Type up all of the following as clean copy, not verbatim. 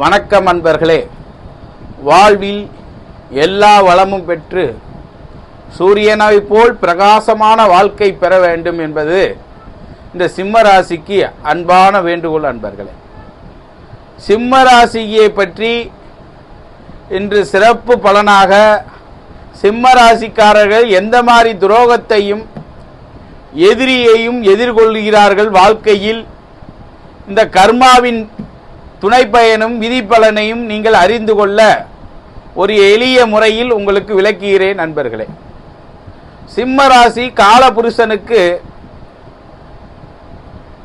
வணக்கம் அன்பர்களே. வாழ்வில் எல்லா வளமும் பெற்று சூரியனை போல் பிரகாசமான வாழ்க்கை பெற வேண்டும் என்பது இந்த சிம்ம ராசிக்கு அன்பான வேண்டுகோள். அன்பர்களே, சிம்ம ராசியை பற்றி இன்று சிறப்பு பலனாக சிம்ம ராசிக்காரர்கள் எந்த மாதிரி துரோகத்தையும் எதிரியையும் எதிர்கொள்கிறார்கள், வாழ்க்கையில் இந்த கர்மாவின் துணை பயனும் விதி பலனையும் நீங்கள் அறிந்து கொள்ள ஒரு எளிய முறையில் உங்களுக்கு விளக்குகிறேன். நண்பர்களே, சிம்ம ராசி காலபுருஷனுக்கு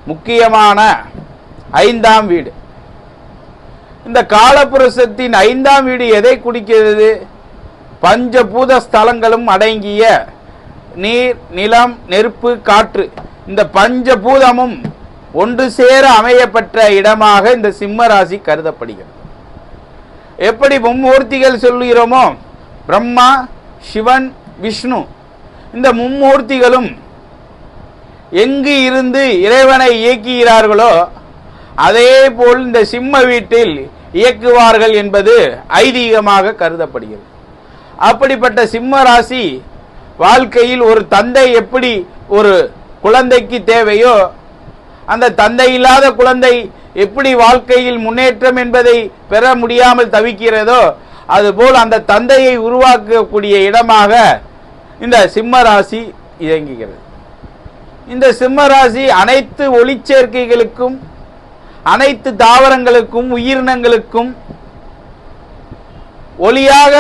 முக்கியமான 5ஆம் வீடு. இந்த காலபுருஷத்தின் 5ஆம் வீடு எதை குறிக்கிறது? பஞ்சபூத ஸ்தலங்களும் அடங்கிய நீர், நிலம், நெருப்பு, காற்று, இந்த பஞ்சபூதமும் ஒன்று சேர அமையப்பட்ட இடமாக இந்த சிம்ம ராசி கருதப்படுகிறது. எப்படி மும்மூர்த்திகள் சொல்லுகிறோமோ, பிரம்மா, சிவன், விஷ்ணு, இந்த மும்மூர்த்திகளும் எங்கு இருந்து இறைவனை இயக்குகிறார்களோ அதே போல் இந்த சிம்ம வீட்டில் இயக்குவார்கள் என்பது ஐதீகமாக கருதப்படுகிறது. அப்படிப்பட்ட சிம்ம ராசி வாழ்க்கையில் ஒரு தந்தை எப்படி ஒரு குழந்தைக்கு தேவையோ, அந்த தந்தை இல்லாத குழந்தை எப்படி வாழ்க்கையில் முன்னேற்றம் என்பதை பெற முடியாமல் தவிக்கிறதோ, அதுபோல் அந்த தந்தையை உருவாக்கக்கூடிய இடமாக இந்த சிம்ம ராசி இயங்குகிறது. இந்த சிம்ம ராசி அனைத்து ஒளிச்சேர்க்கைகளுக்கும், அனைத்து தாவரங்களுக்கும், உயிரினங்களுக்கும் ஒளியாக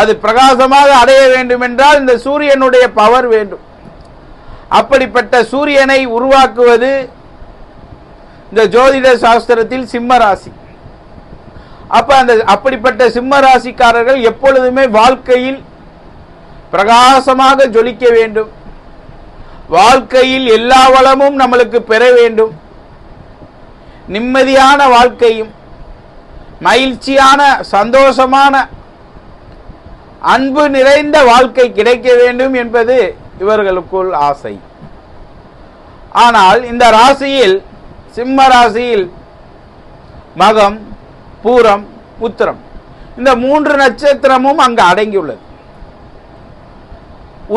அது பிரகாசமாக அடைய வேண்டும் என்றால் இந்த சூரியனுடைய பவர் வேண்டும். அப்படிப்பட்ட சூரியனை உருவாக்குவது இந்த ஜோதிட சாஸ்திரத்தில் சிம்ம ராசி. அப்படிப்பட்ட சிம்ம ராசிக்காரர்கள் எப்பொழுதுமே வாழ்க்கையில் பிரகாசமாக ஜொலிக்க வேண்டும், வாழ்க்கையில் எல்லா வளமும் நம்மளுக்கு பெற வேண்டும், நிம்மதியான வாழ்க்கையும் மகிழ்ச்சியான சந்தோஷமான அன்பு நிறைந்த வாழ்க்கை கிடைக்க வேண்டும் என்பது இவர்களுக்குள் ஆசை. ஆனால் இந்த ராசியில், சிம்ம ராசியில் மகம், பூரம், உத்திரம், இந்த 3 நட்சத்திரமும் அங்கு அடங்கியுள்ளது.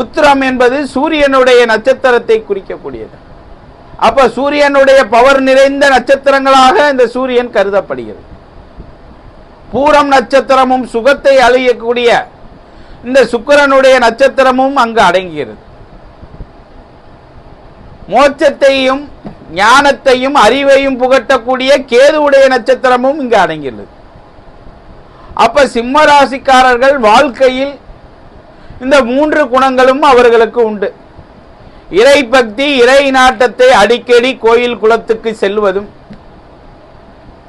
உத்திரம் என்பது சூரியனுடைய நட்சத்திரத்தை குறிக்கக்கூடியது. அப்ப சூரியனுடைய பவர் நிறைந்த நட்சத்திரங்களாக இந்த சூரியன் கருதப்படுகிறது. பூரம் நட்சத்திரமும் சுகத்தை அழியக்கூடிய இந்த சுக்கிரனுடைய நட்சத்திரமும் அங்கு அடங்குகிறது. மோட்சத்தையும் ஞானத்தையும் அறிவையும் புகட்டக்கூடிய கேதுவுடைய நட்சத்திரமும் இங்கு அடங்கியுள்ளது. அப்ப சிம்ம ராசிக்காரர்கள் வாழ்க்கையில் இந்த 3 குணங்களும் அவர்களுக்கு உண்டு. இறை பக்தி, இறை நாட்டத்தை, அடிக்கடி கோயில் குளத்துக்கு செல்வதும்,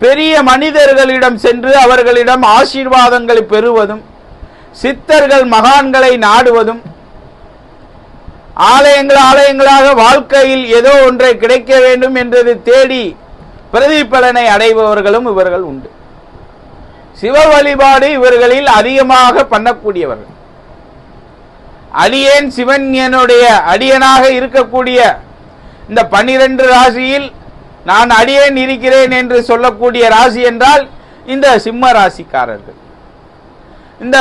பெரிய மனிதர்களிடம் சென்று அவர்களிடம் ஆசீர்வாதங்களை பெறுவதும், சித்தர்கள் மகான்களை நாடுவதும், ஆலயங்களாக வாழ்க்கையில் ஏதோ ஒன்றை கிடைக்க வேண்டும் என்றது தேடி பிரதிபலனை அடைபவர்களும் இவர்கள் உண்டு. சிவ வழிபாடு இவர்களில் அதிகமாக பண்ணக்கூடியவர்கள். அடியேன் சிவன் என்னுடைய அடியனாக இருக்கக்கூடிய இந்த 12 ராசியில் நான் அடியேன் இருக்கிறேன் என்று சொல்லக்கூடிய ராசி என்றால் இந்த சிம்ம ராசிக்காரர்கள். இந்த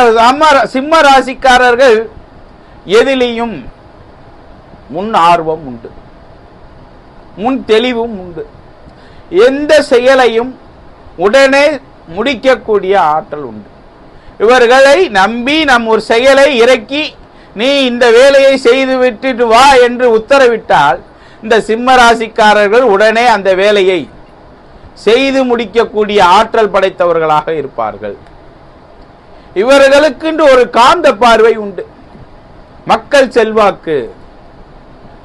சிம்ம ராசிக்காரர்கள் எதிலையும் முன் ஆர்வம் உண்டு, முன் தெளிவும் உண்டு. எந்த செயலையும் உடனே முடிக்கக்கூடிய ஆற்றல் உண்டு. இவர்களை நம்பி நம் ஒரு செயலை இறக்கி நீ இந்த வேலையை செய்து விட்டுட்டு வா என்று உத்தரவிட்டால் இந்த சிம்ம ராசிக்காரர்கள் உடனே அந்த வேலையை செய்து முடிக்கக்கூடிய ஆற்றல் படைத்தவர்களாக இருப்பார்கள். இவர்களுக்கு ஒரு காந்த பார்வை உண்டு, மக்கள் செல்வாக்கு.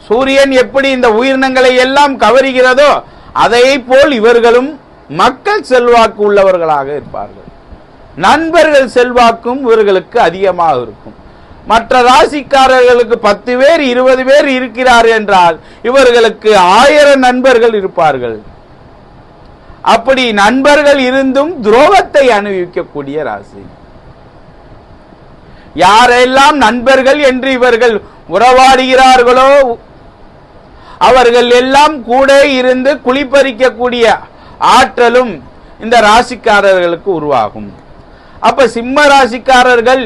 சூரியன் எப்படி இந்த உயிரினங்களை எல்லாம் கவருகிறதோ அதை போல் இவர்களும் மக்கள் செல்வாக்கு உள்ளவர்களாக இருப்பார்கள். நண்பர்கள் செல்வாக்கும் இவர்களுக்கு அதிகமாக இருக்கும். மற்ற ராசிக்காரர்களுக்கு 10 பேர் 20 பேர் இருக்கிறார் என்றால் இவர்களுக்கு 1000 நண்பர்கள் இருப்பார்கள். அப்படி நண்பர்கள் இருந்தும் துரோகத்தை அனுபவிக்கக்கூடிய ராசி. யாரெல்லாம் நண்பர்கள் என்று இவர்கள் உறவாடுகிறார்களோ அவர்கள் எல்லாம் கூட இருந்து குளிப்பறிக்கக்கூடிய ஆற்றலும் இந்த ராசிக்காரர்களுக்கு உருவாகும். அப்ப சிம்ம ராசிக்காரர்கள்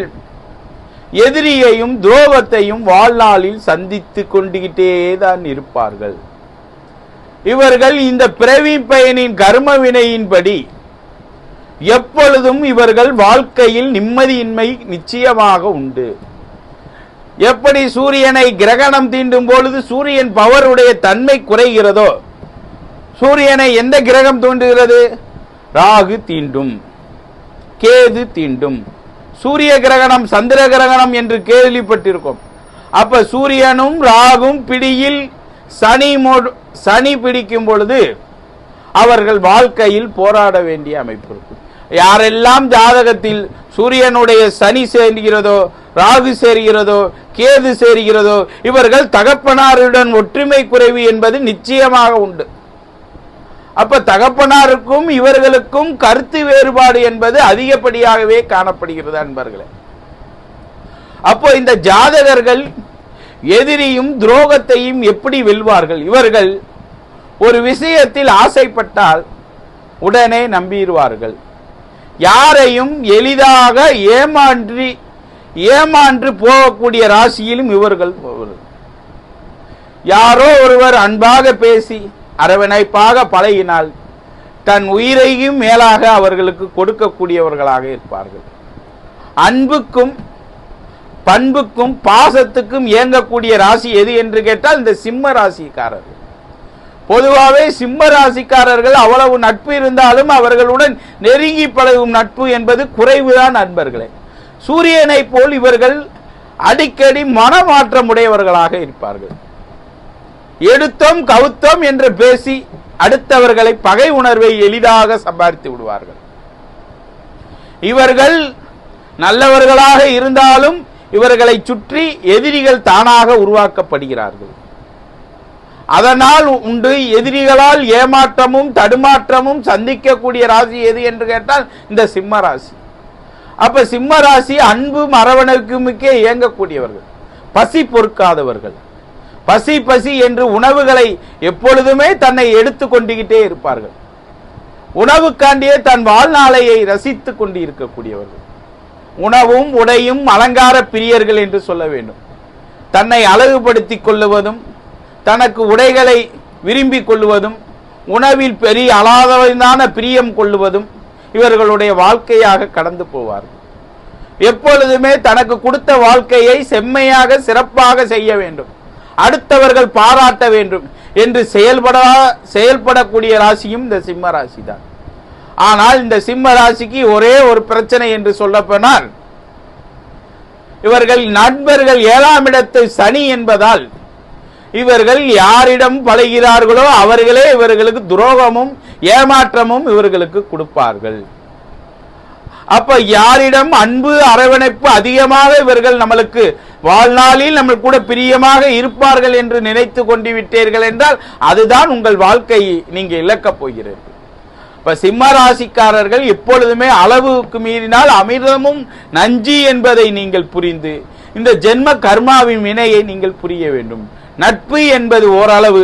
எதிரியையும் துரோகத்தையும் வாழ்நாளில் சந்தித்து கொண்டுகிட்டே தான் இருப்பார்கள். இவர்கள் இந்த பிறவி பயனின் கர்ம வினையின்படி எப்பொழுதும் இவர்கள் வாழ்க்கையில் நிம்மதியின்மை நிச்சயமாக உண்டு. எப்படி சூரியனை கிரகணம் தீண்டும் பொழுது சூரியன் பவருடைய தன்மை குறைகிறதோ, சூரியனை எந்த கிரகம் தூண்டுகிறது? ராகு தீண்டும், கேது தீண்டும். சூரிய கிரகணம் சந்திர கிரகணம் என்று கேள்விப்பட்டிருக்கும். அப்ப சூரியனும் ராகும் பிடியில் சனி பிடிக்கும் பொழுது அவர்கள் வாழ்க்கையில் போராட வேண்டிய அமைப்பு இருக்கும். யாரெல்லாம் ஜாதகத்தில் சூரியனுடைய சனி சேர்கிறதோ, ராகு சேர்கிறதோ, கேது சேர்கிறதோ, இவர்கள் தகப்பனாருடன் ஒற்றுமை குறைவு என்பது நிச்சயமாக உண்டு. அப்ப தகப்பனாருக்கும் இவர்களுக்கும் கருத்து வேறுபாடு என்பது அதிகப்படியாகவே காணப்படுகிறது அன்பர்களே. அப்போ இந்த ஜாதகர்கள் எதிரியும் துரோகத்தையும் எப்படி வெல்வார்கள்? இவர்கள் ஒரு விஷயத்தில் ஆசைப்பட்டால் உடனே நம்பிடுவார்கள். யாரையும் எளிதாக ஏமாற்று போகக்கூடிய ராசியிலும் இவர்கள். யாரோ ஒருவர் அன்பாக பேசி அரவணைப்பாக பழகினால் தன் உயிரையும் மேலாக அவர்களுக்கு கொடுக்கக்கூடியவர்களாக இருப்பார்கள். அன்புக்கும் பண்புக்கும் பாசத்துக்கும் இயங்கக்கூடிய ராசி எது என்று கேட்டால் இந்த சிம்ம ராசிக்காரர்கள். பொதுவாகவே சிம்ம ராசிக்காரர்கள் அவ்வளவு நட்பு இருந்தாலும் அவர்களுடன் நெருங்கி பழகும் நட்பு என்பது குறைவுதான் அன்பர்களே. சூரியனை போல் இவர்கள் அடிக்கடி மனமாற்றம் உடையவர்களாக இருப்பார்கள். எடுத்தோம் கவுத்தோம் என்று பேசி அடுத்தவர்களை பகை உணர்வை எளிதாக சம்பாதித்து விடுவார்கள். இவர்கள் நல்லவர்களாக இருந்தாலும் இவர்களை சுற்றி எதிரிகள் தானாக உருவாக்கப்படுகிறார்கள். அதனால் உண்டு எதிரிகளால் ஏமாற்றமும் தடுமாற்றமும் சந்திக்கக்கூடிய ராசி எது என்று கேட்டால் இந்த சிம்ம ராசி. அப்ப சிம்ம ராசி அன்பும் அரவணைப்புமிக்கே இயங்கக்கூடியவர்கள், பசி பொறுக்காதவர்கள். பசி பசி என்று உணவுகளை எப்பொழுதுமே தன்னை எடுத்து கொண்டுகிட்டே இருப்பார்கள். உணவுக்காண்டியே தன் வாழ்நாளையை ரசித்துக் கொண்டு இருக்கக்கூடியவர்கள். உணவும் உடையும் அலங்கார பிரியர்கள் என்று சொல்ல வேண்டும். தன்னை அழகுபடுத்திக் கொள்ளுவதும், தனக்கு உடைகளை விரும்பிக் கொள்வதும், உணவில் பெரிய அலாதவனான பிரியம் கொள்ளுவதும் இவர்களுடைய வாழ்க்கையாக கடந்து போவார்கள். எப்பொழுதுமே தனக்கு கொடுத்த வாழ்க்கையை செம்மையாக சிறப்பாக செய்ய வேண்டும், அடுத்தவர்கள் பாராட்ட வேண்டும் என்று செயல்படக்கூடிய ராசியும் இந்த சிம்ம ராசி தான். ஆனால் இந்த சிம்ம ராசிக்கு ஒரே ஒரு பிரச்சனை என்று சொல்லப்போனால், இவர்கள் நண்பர்கள் 7ஆம் இடத்து சனி என்பதால் இவர்கள் யாரிடம் பழகிறார்களோ அவர்களே இவர்களுக்கு துரோகமும் ஏமாற்றமும் இவர்களுக்கு கொடுப்பார்கள். அப்ப யாரிடம் அன்பு அரவணைப்பு அதிகமாக இவர்கள் நம்மளுக்கு வாழ்நாளில் நம்ம கூட பிரியமாக இருப்பார்கள் என்று நினைத்து கொண்டு விட்டீர்கள் என்றால் அதுதான் உங்கள் வாழ்க்கையை நீங்க இழக்கப் போகிறீர்கள். இப்ப சிம்ம ராசிக்காரர்கள் எப்பொழுதுமே அளவுக்கு மீறினால் அமிர்தமும் நஞ்சி என்பதை நீங்கள் புரிந்து இந்த ஜென்ம கர்மாவின் வினையை நீங்கள் புரிய வேண்டும். நட்பு என்பது ஓரளவு,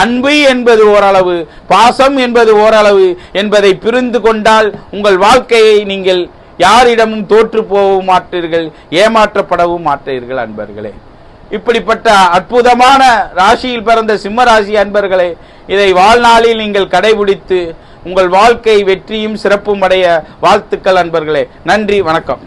அன்பு என்பது ஓரளவு, பாசம் என்பது ஓரளவு என்பதை புரிந்து கொண்டால் உங்கள் வாழ்க்கையை நீங்கள் யாரிடமும் தோற்று போகவும் மாட்டீர்கள், ஏமாற்றப்படவும் மாட்டீர்கள் அன்பர்களே. இப்படிப்பட்ட அற்புதமான ராசியில் பிறந்த சிம்ம ராசி அன்பர்களே, இதை வாழ்நாளில் நீங்கள் கடைபிடித்து உங்கள் வாழ்க்கை வெற்றியும் சிறப்பும் அடைய வாழ்த்துக்கள் அன்பர்களே. நன்றி, வணக்கம்.